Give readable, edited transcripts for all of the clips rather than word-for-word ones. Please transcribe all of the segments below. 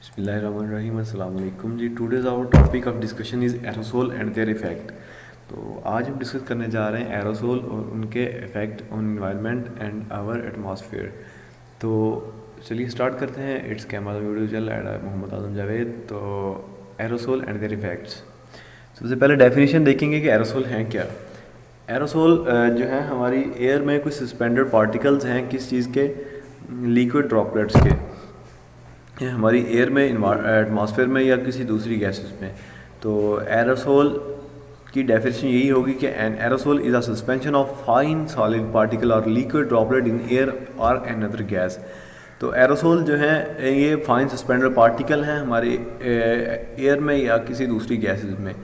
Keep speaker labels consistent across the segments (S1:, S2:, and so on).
S1: बिस्मिल्लाहिर्रहमानिर्रहीम अस्सलाम वालेकुम जी। Today's our topic of discussion is aerosol and their effect. तो आज हम डिस्कस करने जा रहे हैं एरोसोल और उनके effect on environment and our atmosphere. तो चलिए स्टार्ट करते हैं। इट्स कैमल वीडियो चल मोहम्मद आजम जावेद। तो एरोसोल एंड देयर इफ़ेक्ट्स, सबसे पहले डेफिनेशन देखेंगे कि एरोसोल हैं क्या। एरोसोल जो है हमारी एयर में कुछ सस्पेंडेड पार्टिकल्स हैं, किस चीज़ के, लिक्विड ड्रॉपलेट्स के, हमारी एयर में, एटमॉस्फेयर में या किसी दूसरी गैसेस में। तो एरोसोल की डेफिनेशन यही होगी कि an aerosol is a suspension of fine solid particle और लिक्विड ड्रॉपलेट इन एयर और अनदर गैस। तो एरोसोल जो है ये फाइन सस्पेंडेड पार्टिकल हैं हमारे एयर में या किसी दूसरी गैसेस में,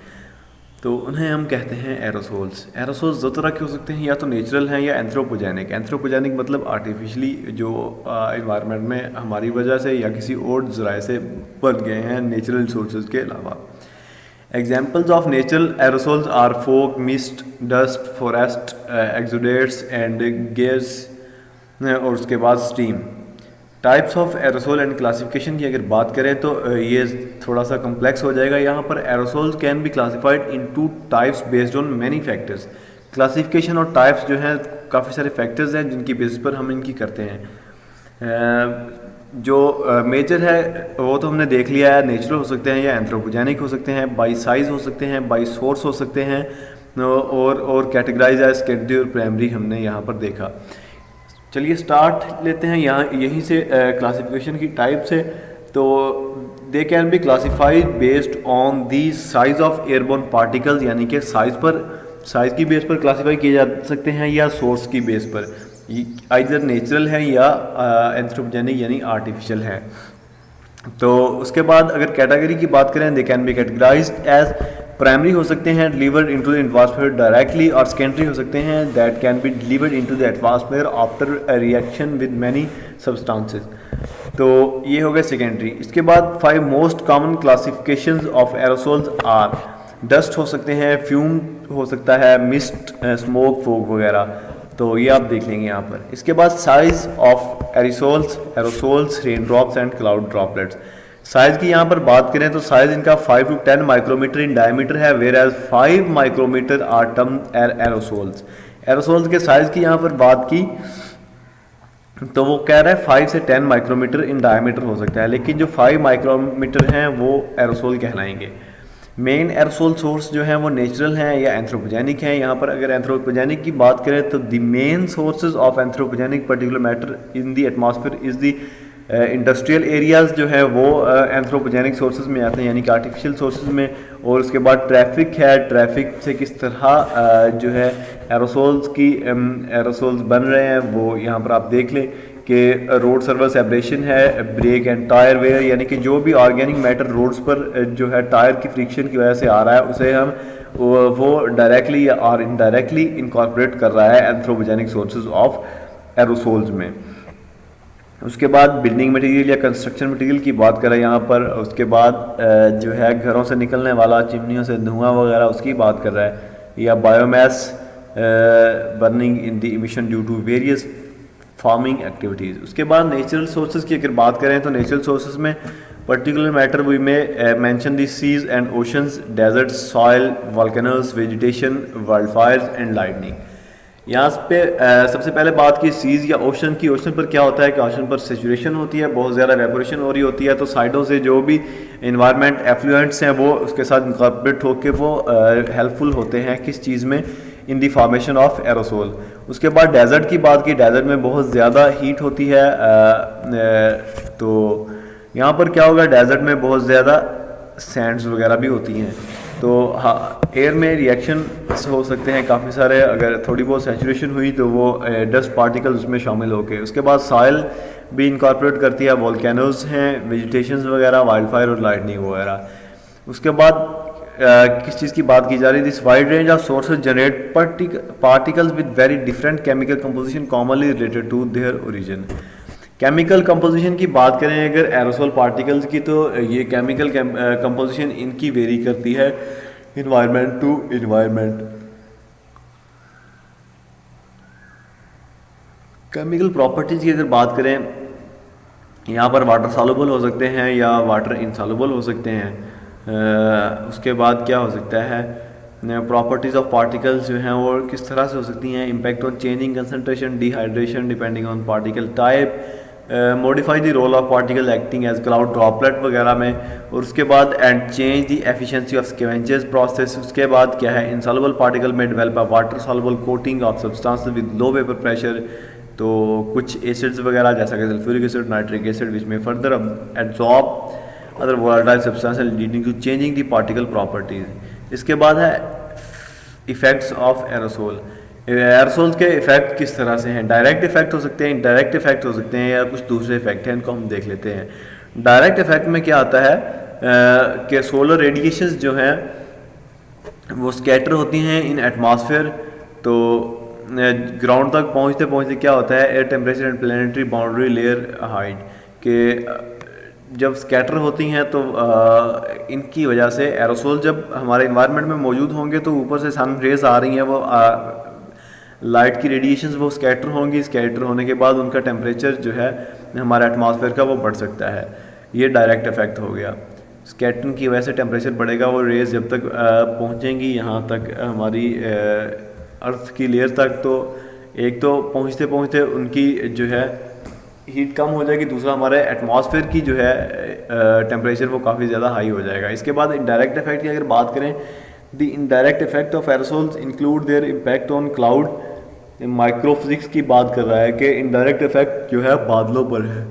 S1: तो उन्हें हम कहते हैं एरोसोल्स। एरोसोल्स दो तरह के हो सकते हैं, या तो नेचुरल हैं या एंथ्रोपोजेनिक। एंथ्रोपोजेनिक मतलब आर्टिफिशली जो इन्वायरमेंट में हमारी वजह से या किसी और ज़राए से बन गए हैं नेचुरल सोर्सेज के अलावा। Examples of natural aerosols are fog, mist, dust, forest exudates and gas, और उसके बाद steam. Types of aerosol and classification की अगर बात करें तो ये थोड़ा सा कम्प्लेक्स हो जाएगा। यहाँ पर aerosols can be classified in two types based on many factors. Classification और टाइप्स जो हैं काफ़ी सारे फैक्टर्स हैं जिनकी बेसिस पर हम इनकी करते हैं। जो मेजर है वो तो हमने देख लिया है, नेचुरल हो सकते हैं या एंथ्रोपोजेनिक हो सकते हैं, बाई साइज हो सकते हैं, बाई सोर्स हो सकते हैं, और कैटेगराइज एज सेकेंडरी और प्राइमरी हमने यहाँ पर देखा। चलिए स्टार्ट लेते हैं यहाँ यहीं से क्लासिफिकेशन की टाइप से। तो दे can be classified based on the size of airborne particles, यानी कि साइज की बेस पर क्लासिफाई किए जा सकते हैं या सोर्स की बेस पर, आइदर नेचुरल है या एंथ्रोपोजेनिक यानी आर्टिफिशियल है। तो उसके बाद अगर कैटेगरी की बात करें, they can be categorised as primary हो सकते हैं delivered into the atmosphere directly, और सेकेंडरी हो सकते हैं that can be delivered into the atmosphere after reaction with many substances. तो ये हो गए सेकेंडरी। इसके बाद 5 most common classifications of aerosols are: dust हो सकते हैं, फ्यूम हो सकता है, मिस्ट, स्मोक, फोग वगैरह। तो ये आप देख लेंगे यहाँ पर। इसके बाद size of aerosols, rain drops and cloud droplets. Size की यहाँ पर बात करें तो साइज इनका 5 to 10 माइक्रोमीटर इन डायमीटर है, where as 5 micrometre are term aerosols. Aerosols के साइज की यहाँ पर बात की तो वो कह रहा है 5 से 10 माइक्रोमीटर इन डायमीटर हो सकता है, लेकिन जो 5 माइक्रोमीटर हैं वो एरोसोल कहलाएंगे। मेन एरोसोल सोर्स जो हैं वो नेचुरल हैं या एंथ्रोपोजेनिक हैं। यहाँ पर अगर एंथ्रोपोजेनिक की बात करें तो the main sources of anthropogenic particular matter in the atmosphere is the industrial areas जो है वो एंथ्रोपोजेनिक सोर्सेज में आते हैं, यानी कि आर्टिफिशियल सोर्सेज में। और उसके बाद ट्रैफिक है, ट्रैफिक से किस तरह जो है एरोसोल्स बन रहे हैं वो यहाँ पर आप देख लें कि रोड सर्विस एब्रेशन है, ब्रेक एंड टायर वेयर, यानी कि जो भी ऑर्गेनिक मैटर रोड्स पर जो है टायर की फ्रिक्शन की वजह से आ रहा है उसे हम वो डायरेक्टली और इनडायरेक्टली इनकॉर्पोरेट कर रहा है एंथ्रोपोजेनिक सोर्सेज ऑफ एरोसोल्स में। उसके बाद बिल्डिंग मटेरियल या कंस्ट्रक्शन मटेरियल की बात करें यहाँ पर। उसके बाद जो है घरों से निकलने वाला, चिमनियों से धुआं वगैरह, उसकी बात कर रहा है, या biomass burning in the emission due to various farming activities. उसके बाद नेचुरल सोर्सेज की अगर बात करें तो नेचुरल सोर्सेज में particular matter we may mention the seas and oceans, desert, soil, volcanoes, vegetation, wild fires and lightning. यहाँ पे सबसे पहले बात की सीज या ओशन की। ओशन पर क्या होता है कि ओशन पर सेचुरेशन होती है, बहुत ज़्यादा वेपोरेशन हो रही होती है, तो साइडों से जो भी इन्वायरमेंट एफ्लुएंट्स हैं वो उसके साथ इनकॉर्पोरेट होकर वो हेल्पफुल होते हैं किस चीज़ में, इन दी फॉर्मेशन ऑफ एरोसोल। उसके बाद डेजर्ट की बात की, डेजर्ट में बहुत ज़्यादा हीट होती है, तो यहाँ पर क्या होगा, डेजर्ट में बहुत ज़्यादा सैंड्स वगैरह भी होती हैं, तो हाँ एयर में रिएक्शन हो सकते हैं काफ़ी सारे। अगर थोड़ी बहुत सैचुरेशन हुई तो वो डस्ट पार्टिकल उसमें शामिल होके। उसके बाद सॉइल भी इनकॉर्पोरेट करती है, वॉल्केनोज हैं, वेजिटेशंस वगैरह, वाइल्ड फायर और लाइटनिंग वगैरह। उसके बाद किस चीज़ की बात की जा रही है, this wide range of sources generate particles with very different chemical composition commonly related to their origin. Chemical composition की बात करें अगर एरोसोल पार्टिकल्स की, तो ये केमिकल कंपोजिशन इनकी वेरी करती है environment to environment. Chemical properties की अगर बात करें यहाँ पर वाटर सॉल्युबल हो सकते हैं या वाटर इनसॉल्युबल हो सकते हैं। उसके बाद क्या हो सकता है, प्रॉपर्टीज़ ऑफ पार्टिकल्स जो हैं वो किस तरह से हो सकती हैं, impact on changing concentration, dehydration depending on particle type, modify the role of particle acting as cloud droplet वगैरह में। और उसके बाद and change the efficiency of scavengers process. उसके बाद क्या है, इनसॉल्युबल पार्टिकल में develop a water soluble coating of substance with low vapour pressure. तो कुछ एसिड्स वगैरह जैसा कि sulphuric acid, nitric acid which में further absorb other volatile substance leading to changing the particle properties. इसके बाद है इफेक्ट्स ऑफ एरोसोल। एरोसोल्स के इफेक्ट किस तरह से हैं, डायरेक्ट इफेक्ट हो सकते हैं, इनडायरेक्ट इफेक्ट हो सकते हैं, या कुछ दूसरे इफेक्ट हैं, इनको हम देख लेते हैं। डायरेक्ट इफेक्ट में क्या आता है कि सोलर रेडिएशंस जो हैं वो स्कैटर होती हैं इन एटमॉस्फेयर। तो ग्राउंड तक पहुंचते पहुंचते क्या होता है, air temperature and planetary boundary layer height के जब स्कैटर होती हैं तो इनकी वजह से एरोसोल जब हमारे इन्वायरमेंट में मौजूद होंगे तो ऊपर से सन रेज आ रही हैं, वो लाइट की रेडिएशंस वो स्कैटर होंगी। स्कैटर होने के बाद उनका टेम्परेचर जो है हमारे एटमॉस्फेयर का वो बढ़ सकता है। ये डायरेक्ट इफेक्ट हो गया। स्कैटरिंग की वजह से टेम्परेचर बढ़ेगा, वो रेज जब तक पहुंचेंगी यहाँ तक हमारी अर्थ की लेयर तक, तो एक तो पहुँचते पहुँचते उनकी जो है हीट कम हो जाएगी, दूसरा हमारे एटमॉस्फेयर की जो है टेम्परेचर वो काफ़ी ज़्यादा हाई हो जाएगा। इसके बाद इनडायरेक्ट इफेक्ट की अगर बात करें, the indirect effect of aerosols include their impact on cloud. Microphysics की बात कर रहा है कि इनडायरेक्ट इफेक्ट जो है बादलों पर है।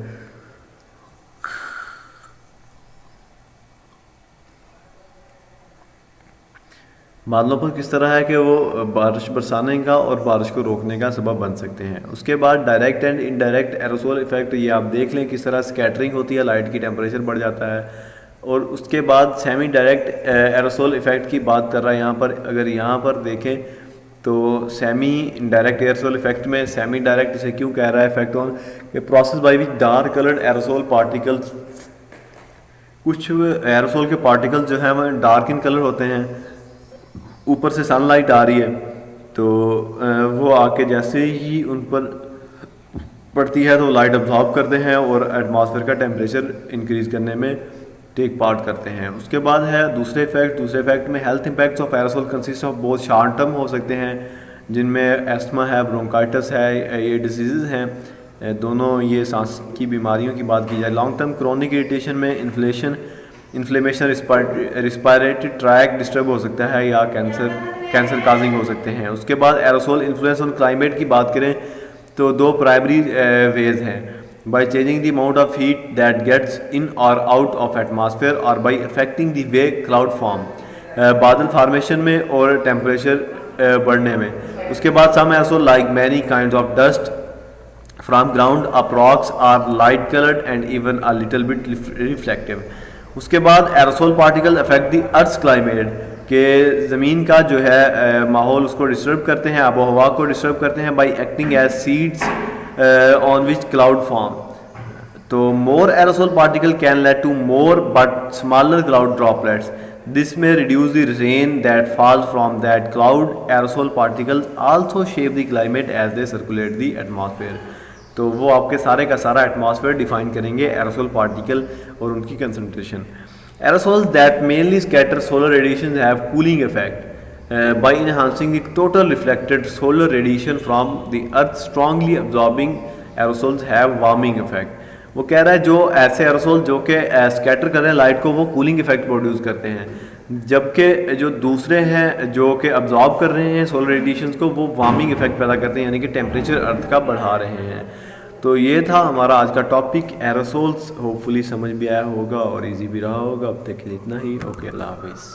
S1: बादलों पर किस तरह है कि वो बारिश बरसाने का और बारिश को रोकने का सबब बन सकते हैं। उसके बाद direct and indirect aerosol effect, ये आप देख लें किस तरह स्कैटरिंग होती है, लाइट की टेम्परेचर बढ़ जाता है। और उसके बाद सेमी डायरेक्ट एरोसोल इफेक्ट की बात कर रहा है यहाँ पर। अगर यहाँ पर देखें तो सेमी डायरेक्ट एरोसोल इफेक्ट में सेमी डायरेक्ट इसे क्यों कह रहा है, effect on process by which dark coloured aerosol particles, कुछ एरोसोल के पार्टिकल्स जो हैं वो डार्क इन कलर होते हैं, ऊपर से सनलाइट आ रही है तो वो आके जैसे ही उन पर पड़ती है तो लाइट अब्जॉर्ब करते हैं और एटमॉस्फेयर का टेम्परेचर इंक्रीज करने में टेक पार्ट करते हैं। उसके बाद है दूसरे इफेक्ट में health impacts of aerosol consist of बहुत शॉर्ट टर्म हो सकते हैं, जिनमें एस्थमा है, ब्रोंकाइटिस है, ये डिजीज़ हैं दोनों, ये सांस की बीमारियों की बात की जाए। लॉन्ग टर्म क्रोनिक इरिटेशन में इन्फ्लेमेशन रिस्पायरेटरी ट्रैक डिस्टर्ब हो सकता है या कैंसर काजिंग हो सकते हैं। उसके बाद एरोसोल इन्फ्लुएंस ऑन क्लाइमेट की बात करें तो दो प्राइमरी वेज हैं, by changing the amount of heat that gets in और आउट ऑफ एटमॉस्फेयर और by affecting the way cloud form, बादल फार्मेशन में और टेम्परेचर बढ़ने में। उसके बाद some aerosol like many kinds of dust from ground up rocks are light coloured and even a little bit reflective. उसके बाद aerosol particle affect the earth climate, के ज़मीन का जो है माहौल उसको डिस्टर्ब करते हैं, आबो हवा को डिस्टर्ब करते हैं by acting as seeds on which cloud form. तो more aerosol particle can lead to more but smaller cloud droplets, this में reduce the rain that falls from that cloud. Aerosol particles also shape the climate as they circulate the atmosphere. तो वो आपके सारे का सारा atmosphere define करेंगे aerosol particle और उनकी concentration. Aerosols that mainly scatter solar radiation have cooling effect by enhancing the total reflected solar radiation from the earth. Strongly absorbing aerosols have warming effect. वो कह रहा है जो ऐसे एरोसोल जो कि स्कैटर कर रहे हैं लाइट को, वो कूलिंग इफेक्ट प्रोड्यूस करते हैं, जबकि जो दूसरे हैं जो कि अब्जॉर्ब कर रहे हैं सोलर रेडिएशन को, वो वार्मिंग इफेक्ट पैदा करते हैं, यानी कि टेम्परेचर अर्थ का बढ़ा रहे हैं। तो ये था हमारा आज का टॉपिक एरोसोल्स। होपफुली समझ भी आया होगा और इजी भी रहा होगा। अब तक के लिए इतना ही। ओके, अल्लाह हाफिज़।